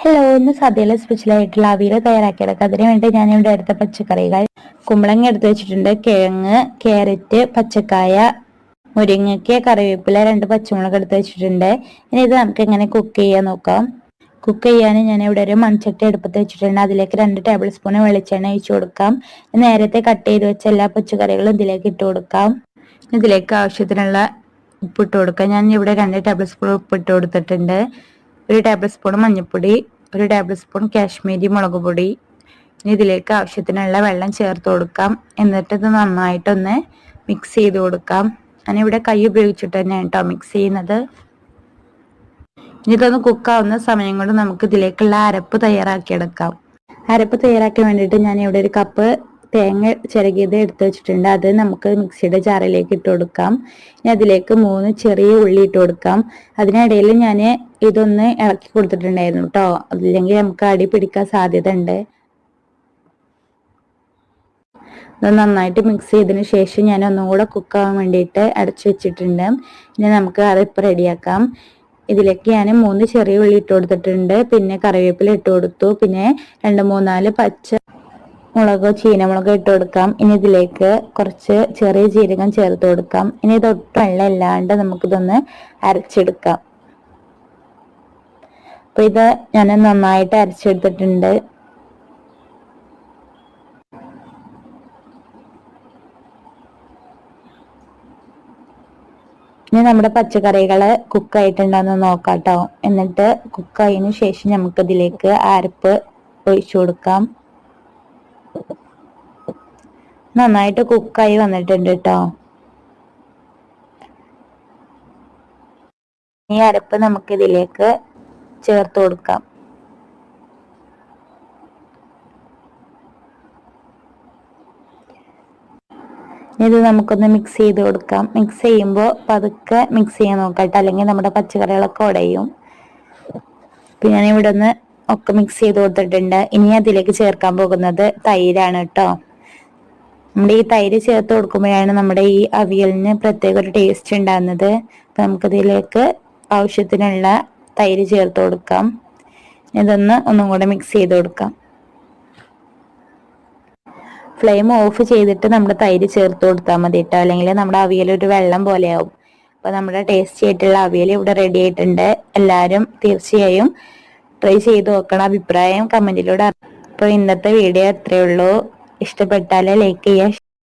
Hello, ഇന്ന് സദ്യയിലെ സ്പെഷ്യലായിട്ടുള്ള അവിയൽ തയ്യാറാക്കിയെടുക്കാം. അതിനു വേണ്ടി ഞാനിവിടെ എടുത്ത പച്ചക്കറികൾ കുമ്പളങ്ങ എടുത്ത് വെച്ചിട്ടുണ്ട്, കിഴങ്ങ്, ക്യാരറ്റ്, പച്ചക്കായ, മുരിങ്ങയ്ക്ക്, കറിവേപ്പില, 2 പച്ചമുളക് എടുത്ത് വെച്ചിട്ടുണ്ട്. ഇനി ഇത് നമുക്ക് എങ്ങനെ കുക്ക് ചെയ്യാൻ നോക്കാം. കുക്ക് ചെയ്യാൻ ഞാൻ ഇവിടെ ഒരു മൺചട്ടി അടുപ്പത്ത് വെച്ചിട്ടുണ്ട്. അതിലേക്ക് 2 ടേബിൾ സ്പൂൺ വെളിച്ചെണ്ണ ഒഴിച്ചു കൊടുക്കാം. നേരത്തെ കട്ട് ചെയ്ത് വെച്ച എല്ലാ പച്ചക്കറികളും ഇതിലേക്ക് ഇട്ട് കൊടുക്കാം. ഇതിലേക്ക് ആവശ്യത്തിനുള്ള ഉപ്പിട്ട് കൊടുക്കാം. ഞാൻ ഇവിടെ 2 ടേബിൾ സ്പൂൺ ഉപ്പിട്ട് കൊടുത്തിട്ടുണ്ട്. 1 ടേബിൾ സ്പൂൺ മഞ്ഞൾപ്പൊടി, 1 ടേബിൾ സ്പൂൺ കാശ്മീരി മുളക് പൊടി. ഇനി ഇതിലേക്ക് ആവശ്യത്തിനുള്ള വെള്ളം ചേർത്ത് കൊടുക്കാം. എന്നിട്ട് ഇത് നന്നായിട്ടൊന്ന് മിക്സ് ചെയ്ത് കൊടുക്കാം. ഞാനിവിടെ കൈ ഉപയോഗിച്ചിട്ട് തന്നെയാണ് കേട്ടോ മിക്സ് ചെയ്യുന്നത്. ഇനി ഇതൊന്ന് കുക്കാവുന്ന സമയം കൊണ്ട് നമുക്ക് ഇതിലേക്കുള്ള അരപ്പ് തയ്യാറാക്കിയെടുക്കാം. അരപ്പ് തയ്യാറാക്കാൻ വേണ്ടിയിട്ട് ഞാൻ ഇവിടെ 1 കപ്പ് തേങ്ങ ചിരകിയത് എടുത്ത് വെച്ചിട്ടുണ്ട്. അത് നമുക്ക് മിക്സിയുടെ ജാറിലേക്ക് ഇട്ട് കൊടുക്കാം. ഇനി അതിലേക്ക് 3 ചെറിയ ഉള്ളി ഇട്ട് കൊടുക്കാം. അതിനിടയിൽ ഞാൻ ഇതൊന്ന് ഇളക്കി കൊടുത്തിട്ടുണ്ടായിരുന്നു കേട്ടോ, അതില്ലെങ്കിൽ നമുക്ക് അടി പിടിക്കാൻ സാധ്യത ഉണ്ട്. ഇത് നന്നായിട്ട് മിക്സ് ചെയ്തതിന് ശേഷം ഞാൻ ഒന്നും കൂടെ കുക്കാവാൻ വേണ്ടിയിട്ട് അടച്ചു വെച്ചിട്ടുണ്ട്. ഇനി നമുക്ക് അരപ്പ് റെഡിയാക്കാം. ഇതിലേക്ക് ഞാൻ 3 ചെറിയ ഉള്ളി ഇട്ട് കൊടുത്തിട്ടുണ്ട്, പിന്നെ കറിവേപ്പില ഇട്ട് കൊടുത്തു, പിന്നെ 2-3-4 പച്ച മുളക്, ചീനമുളക് ഇട്ട് കൊടുക്കാം. ഇനി ഇതിലേക്ക് കുറച്ച് ചെറിയ ജീരകം ചേർത്ത് കൊടുക്കാം. ഇനി ഇതൊട്ടും വെള്ളം ഇല്ലാണ്ട് നമുക്കിതൊന്ന് അരച്ചെടുക്കാം. അപ്പൊ ഇത് ഞാൻ നന്നായിട്ട് അരച്ചെടുത്തിട്ടുണ്ട്. ഇനി നമ്മുടെ പച്ചക്കറികള് കുക്കായിട്ടുണ്ടെന്ന് നോക്കാം കേട്ടോ. എന്നിട്ട് കുക്കായതിനു ശേഷം നമുക്ക് ഇതിലേക്ക് അരപ്പ് ഒഴിച്ചു കൊടുക്കാം. നന്നായിട്ട് കുക്കായി വന്നിട്ടുണ്ട് കേട്ടോ. ഈ അരപ്പ് നമുക്ക് ഇതിലേക്ക് ചേർത്ത് കൊടുക്കാം. ഇത് നമുക്കൊന്ന് മിക്സ് ചെയ്ത് കൊടുക്കാം. മിക്സ് ചെയ്യുമ്പോൾ പതുക്കെ മിക്സ് ചെയ്യാൻ നോക്കട്ടെ, അല്ലെങ്കിൽ നമ്മുടെ പച്ചക്കറികളൊക്കെ ഉടയും. പിന്നെ ഞാൻ ഇവിടെ ഒന്ന് ഒക്കെ മിക്സ് ചെയ്ത് കൊടുത്തിട്ടുണ്ട്. ഇനി അതിലേക്ക് ചേർക്കാൻ പോകുന്നത് തൈരാണ് കേട്ടോ. നമ്മുടെ ഈ തൈര് ചേർത്ത് കൊടുക്കുമ്പോഴാണ് നമ്മുടെ ഈ അവിയലിന് പ്രത്യേക ഒരു ടേസ്റ്റ് ഉണ്ടാകുന്നത്. അപ്പൊ നമുക്കതിലേക്ക് ആവശ്യത്തിനുള്ള തൈര് ചേർത്ത് കൊടുക്കാം. ഇതൊന്ന് ഒന്നും കൂടെ മിക്സ് ചെയ്ത് കൊടുക്കാം. ഫ്ലെയിം ഓഫ് ചെയ്തിട്ട് നമ്മുടെ തൈര് ചേർത്ത് കൊടുത്താൽ മതി കേട്ടോ, അല്ലെങ്കിൽ നമ്മുടെ അവിയൽ ഒരു വെള്ളം പോലെയാവും. അപ്പൊ നമ്മുടെ ടേസ്റ്റി ആയിട്ടുള്ള അവിയൽ ഇവിടെ റെഡി ആയിട്ടുണ്ട്. എല്ലാവരും തീർച്ചയായും ട്രൈ ചെയ്ത് നോക്കണം. അഭിപ്രായം കമന്റിലൂടെ. അപ്പോൾ ഇന്നത്തെ വീഡിയോ അത്രയേ ഉള്ളൂ. ഇഷ്ടപ്പെട്ടാൽ ലൈക്ക് ചെയ്യുക.